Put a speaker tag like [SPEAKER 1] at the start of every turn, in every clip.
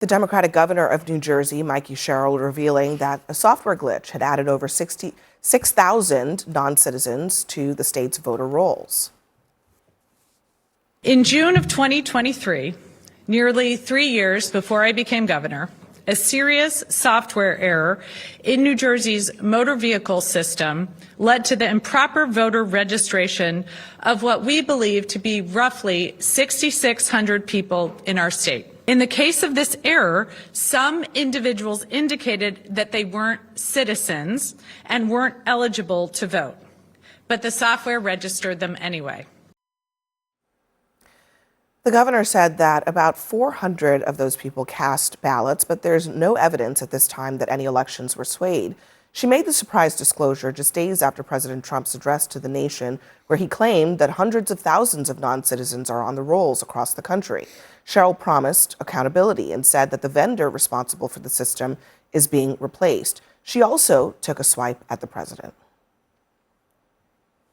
[SPEAKER 1] The Democratic governor of New Jersey, Mikey Sherrill, revealing that a software glitch had added over 6,000 non-citizens to the state's voter rolls.
[SPEAKER 2] In June of 2023, nearly 3 years before I became governor, a serious software error in New Jersey's motor vehicle system led to the improper voter registration of what we believe to be roughly 6,600 people in our state. In the case of this error, some individuals indicated that they weren't citizens and weren't eligible to vote, but the software registered them anyway.
[SPEAKER 1] The governor said that about 400 of those people cast ballots, but there's no evidence at this time that any elections were swayed. She made the surprise disclosure just days after President Trump's address to the nation, where he claimed that hundreds of thousands of non-citizens are on the rolls across the country. Sherrill promised accountability and said that the vendor responsible for the system is being replaced. She also took a swipe at the president.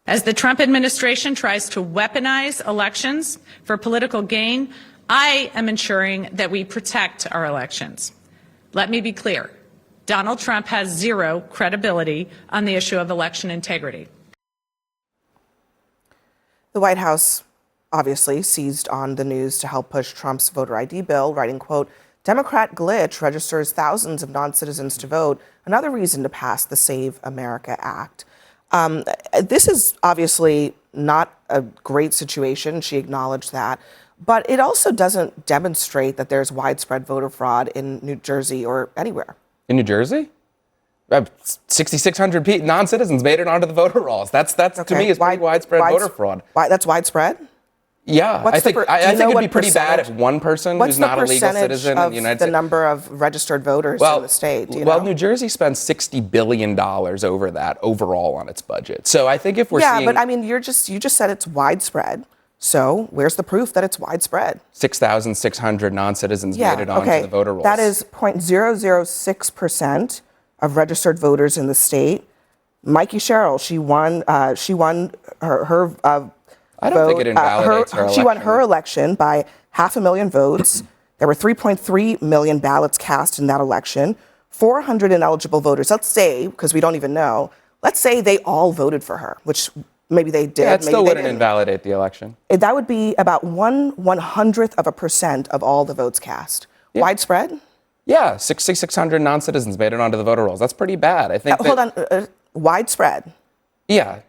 [SPEAKER 2] As the Trump administration tries to weaponize elections for political gain, I am ensuring that we protect our elections. Let me be clear. Donald Trump has zero credibility on the issue of election integrity.
[SPEAKER 1] The White House obviously seized on the news to help push Trump's voter ID bill, writing, quote, "Democrat glitch registers thousands of non-citizens to vote. Another reason to pass the Save America Act." This is obviously not a great situation. She acknowledged that. But it also doesn't demonstrate that there's widespread voter fraud in New Jersey or anywhere.
[SPEAKER 3] In New Jersey? 6,600 non-citizens made it onto the voter rolls. That's okay. To me, is pretty widespread voter fraud.
[SPEAKER 1] That's widespread?
[SPEAKER 3] Yeah, I think it'd be pretty bad if one person who's not a legal citizen in the United States.
[SPEAKER 1] What's the number of registered voters in the state? Do you know?
[SPEAKER 3] New Jersey spends $60 billion over that overall on its budget. So I think if we're seeing...
[SPEAKER 1] Yeah, but I mean, you just said it's widespread. So where's the proof that it's widespread?
[SPEAKER 3] 6,600 non-citizens made it onto the voter rolls.
[SPEAKER 1] That is 0.006% of registered voters in the state. Mikey Sherrill, she won her
[SPEAKER 3] I don't think it invalidates her election.
[SPEAKER 1] She won her election by 500,000 votes. There were 3.3 million ballots cast in that election. 400 ineligible voters, let's say, because we don't even know, let's say they all voted for her, which maybe they did.
[SPEAKER 3] Yeah, it still wouldn't invalidate the election.
[SPEAKER 1] That would be about 1/100% of all the votes cast. Yeah. Widespread?
[SPEAKER 3] Yeah, 6,600 non-citizens made it onto the voter rolls. That's pretty bad. I think.
[SPEAKER 1] Hold on, widespread?
[SPEAKER 3] Yeah.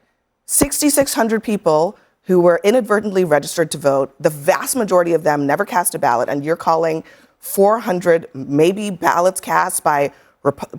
[SPEAKER 1] 6,600 people who were inadvertently registered to vote. The vast majority of them never cast a ballot, and you're calling 400 maybe ballots cast by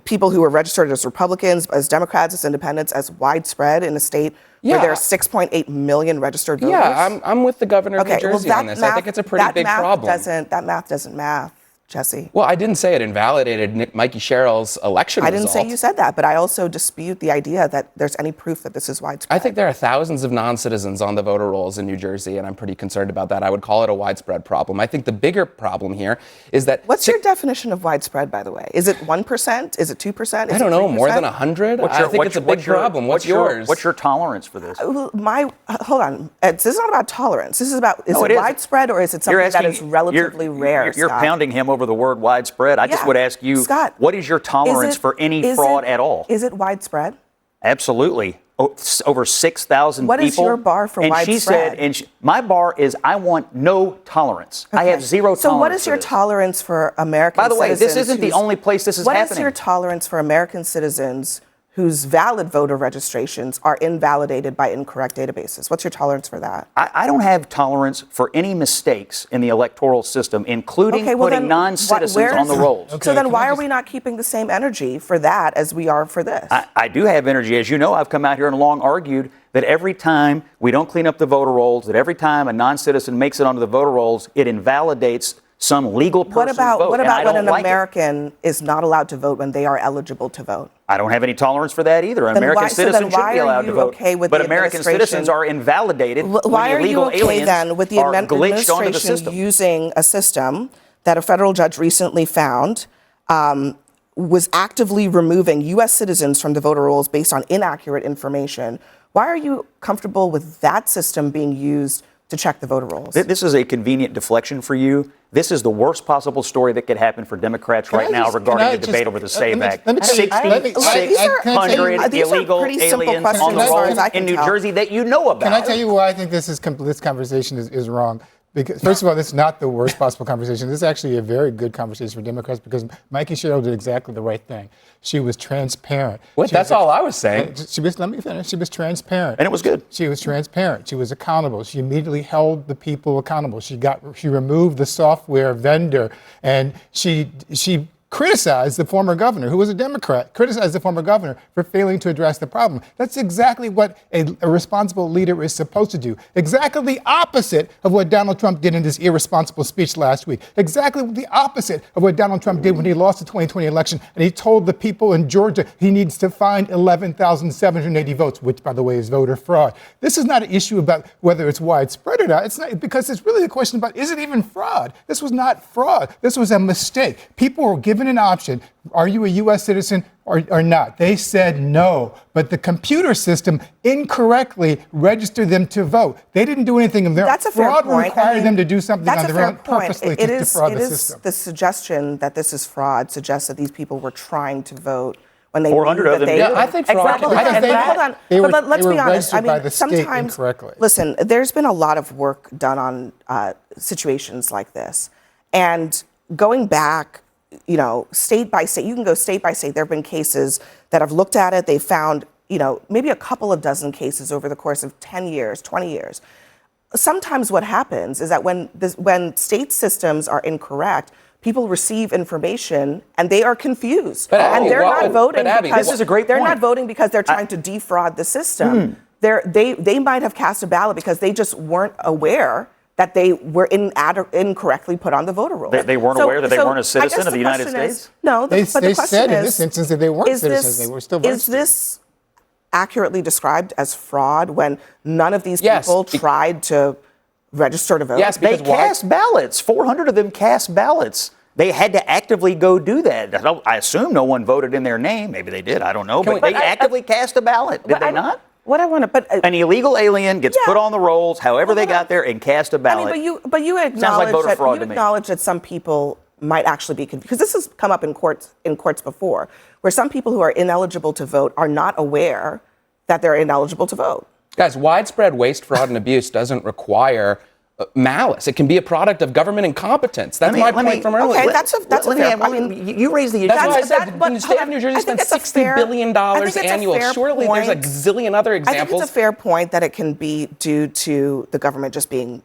[SPEAKER 1] people who were registered as Republicans, as Democrats, as independents, as widespread in a state where there are 6.8 million registered voters?
[SPEAKER 3] Yeah, I'm with the governor of New Jersey on this. I think it's a pretty big problem.
[SPEAKER 1] That math doesn't math, Jesse.
[SPEAKER 3] Well, I didn't say it invalidated Mikey Sherrill's election result.
[SPEAKER 1] I didn't say you said that, but I also dispute the idea that there's any proof that this is widespread.
[SPEAKER 3] I think there are thousands of non-citizens on the voter rolls in New Jersey, and I'm pretty concerned about that. I would call it a widespread problem. I think the bigger problem here is that...
[SPEAKER 1] What's your definition of widespread, by the way? Is it 1%? Is it 2%?
[SPEAKER 3] I don't know, more than 100? I think it's a big problem. What's yours?
[SPEAKER 4] What's your tolerance for this?
[SPEAKER 1] Hold on. This is not about tolerance. This is about, is it widespread or is it something that is relatively rare,
[SPEAKER 4] You're pounding him over the word widespread. I just would ask you,
[SPEAKER 1] Scott,
[SPEAKER 4] what is your tolerance for any fraud at all?
[SPEAKER 1] Is it widespread?
[SPEAKER 4] Absolutely. Over 6,000 people.
[SPEAKER 1] What is your bar for widespread?
[SPEAKER 4] And she said, my bar is I want no tolerance. Okay. I have zero tolerance.
[SPEAKER 1] So what is your tolerance for American citizens?
[SPEAKER 4] By the way, this isn't the only place this is happening.
[SPEAKER 1] What is your tolerance for American citizens whose valid voter registrations are invalidated by incorrect databases? What's your tolerance for that?
[SPEAKER 4] I don't have tolerance for any mistakes in the electoral system, including putting non-citizens on the rolls.
[SPEAKER 1] So then why are we not keeping the same energy for that as we are for this?
[SPEAKER 4] I do have energy. As you know, I've come out here and long argued that every time we don't clean up the voter rolls, that every time a non-citizen makes it onto the voter rolls, it invalidates some legal person's vote.
[SPEAKER 1] What about when an American is not allowed to vote when they are eligible to vote?
[SPEAKER 4] I don't have any tolerance for that either. An American citizen should be allowed to vote. But American citizens are invalidated when illegal aliens
[SPEAKER 1] then with the
[SPEAKER 4] are glitched onto the system?
[SPEAKER 1] Using a system that a federal judge recently found was actively removing U.S. citizens from the voter rolls based on inaccurate information. Why are you comfortable with that system being used to check the voter rolls.
[SPEAKER 4] This is a convenient deflection for you. This is the worst possible story that could happen for Democrats right now regarding the debate over the SAVE Act. 6,600 illegal aliens on the rolls in New Jersey that you know about.
[SPEAKER 5] Can I tell you why I think this conversation is wrong? Because, first of all, this is not the worst possible conversation. This is actually a very good conversation for Democrats because Mikey Sherrill did exactly the right thing. She was transparent.
[SPEAKER 3] That's all I was saying.
[SPEAKER 5] Let me finish. She was transparent.
[SPEAKER 4] And it was good.
[SPEAKER 5] She was transparent. She was accountable. She immediately held the people accountable. She removed the software vendor, and she criticized the former governor, who was a Democrat, criticized the former governor for failing to address the problem. That's exactly what a responsible leader is supposed to do. Exactly the opposite of what Donald Trump did in his irresponsible speech last week. Exactly the opposite of what Donald Trump did when he lost the 2020 election and he told the people in Georgia he needs to find 11,780 votes, which, by the way, is voter fraud. This is not an issue about whether it's widespread or not. It's not, because it's really a question about, is it even fraud? This was not fraud. This was a mistake. People were given an option. Are you a U.S. citizen or not? They said no, but the computer system incorrectly registered them to vote. They didn't do anything of their own.
[SPEAKER 1] That's a fair
[SPEAKER 5] Fraud
[SPEAKER 1] point.
[SPEAKER 5] required them to do something on their own purposely to defraud the system.
[SPEAKER 1] The suggestion that this is fraud suggests that these people were trying to vote when they
[SPEAKER 4] 400
[SPEAKER 1] knew
[SPEAKER 4] of
[SPEAKER 1] that
[SPEAKER 4] them
[SPEAKER 1] they
[SPEAKER 4] did.
[SPEAKER 3] I think fraud.
[SPEAKER 1] Exactly. Hold on. But let's be honest. I mean, sometimes, listen, there's been a lot of work done on situations like this. And going back, state by state, you can go state by state. There have been cases that have looked at it. They found, maybe a couple of dozen cases over the course of 10 years, 20 years. Sometimes what happens is that when state systems are incorrect, people receive information and they are confused.
[SPEAKER 3] But
[SPEAKER 1] they're not voting because
[SPEAKER 4] this is a great
[SPEAKER 1] they're
[SPEAKER 4] point.
[SPEAKER 1] not voting because they're trying to defraud the system. They might have cast a ballot because they just weren't aware that they were incorrectly put on the voter roll.
[SPEAKER 4] They weren't aware that they weren't a citizen of the United States?
[SPEAKER 1] No,
[SPEAKER 5] They
[SPEAKER 1] but the question
[SPEAKER 5] said
[SPEAKER 1] is,
[SPEAKER 5] in this instance that they weren't citizens. They were still
[SPEAKER 1] is this accurately described as fraud when none of these people tried to register to vote?
[SPEAKER 3] Yes,
[SPEAKER 4] They
[SPEAKER 3] because
[SPEAKER 4] cast ballots. 400 of them cast ballots. They had to actively go do that. I assume no one voted in their name. Maybe they did. I don't know. But they actively cast a ballot. Did they not?
[SPEAKER 1] What I want to,
[SPEAKER 4] An illegal alien gets put on the rolls, however they got there, and cast a ballot.
[SPEAKER 1] I mean, but you acknowledge that some people might actually be confused, because this has come up in courts before, where some people who are ineligible to vote are not aware that they're ineligible to vote.
[SPEAKER 3] Guys, widespread waste, fraud, and abuse doesn't require malice. It can be a product of government incompetence. That's my point from earlier.
[SPEAKER 1] Okay, that's a fair. I mean,
[SPEAKER 4] you raised the issue.
[SPEAKER 3] That's why I said the state of New Jersey spends $60 billion annual. Surely there's a gazillion other examples.
[SPEAKER 1] I think it's a fair point that it can be due to the government just being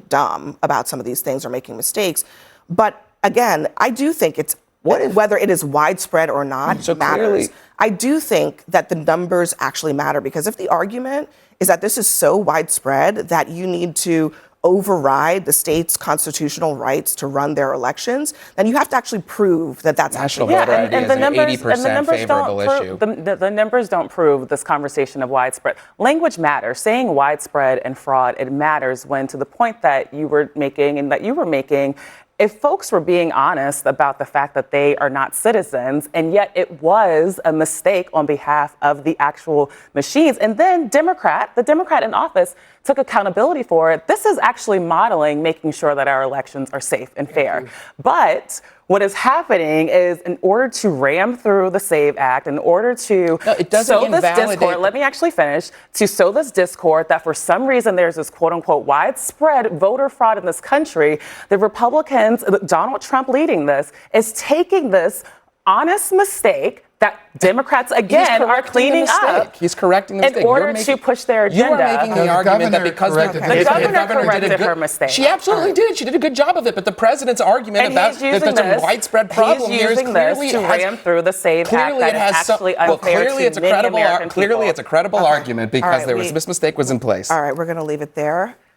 [SPEAKER 1] dumb about some of these things or making mistakes. But again, I do think it's whether it is widespread or not matters. I do think that the numbers actually matter, because if the argument is that this is so widespread that you need to override the state's constitutional rights to run their elections, then you have to actually prove that that's
[SPEAKER 3] National
[SPEAKER 1] actually
[SPEAKER 3] voter ID is an 80% favorable issue.
[SPEAKER 6] The numbers don't prove this conversation of widespread. Language matters. Saying widespread and fraud, it matters when, to the point that you were making and that you were making, if folks were being honest about the fact that they are not citizens, and yet it was a mistake on behalf of the actual machines, and then the Democrat in office took accountability for it, this is actually modeling making sure that our elections are safe and fair. But what is happening is, in order to ram through the SAVE Act, in order to sow this discord, let me actually finish, to sow this discord that for some reason there's this quote unquote widespread voter fraud in this country, the Republicans, Donald Trump leading this, is taking this honest mistake that Democrats, again, are cleaning up.
[SPEAKER 3] He's correcting the mistake.
[SPEAKER 6] In order to push their agenda.
[SPEAKER 3] You are making the argument that because
[SPEAKER 6] the governor corrected her mistake.
[SPEAKER 3] She absolutely did. She did a good job of it. But the president's argument about that there's a widespread problem here is clearly
[SPEAKER 6] to ram through the SAVE Act that is actually unfair to many American people.
[SPEAKER 3] Clearly, it's a credible argument because this mistake was in place.
[SPEAKER 1] All right, we're going to leave it there.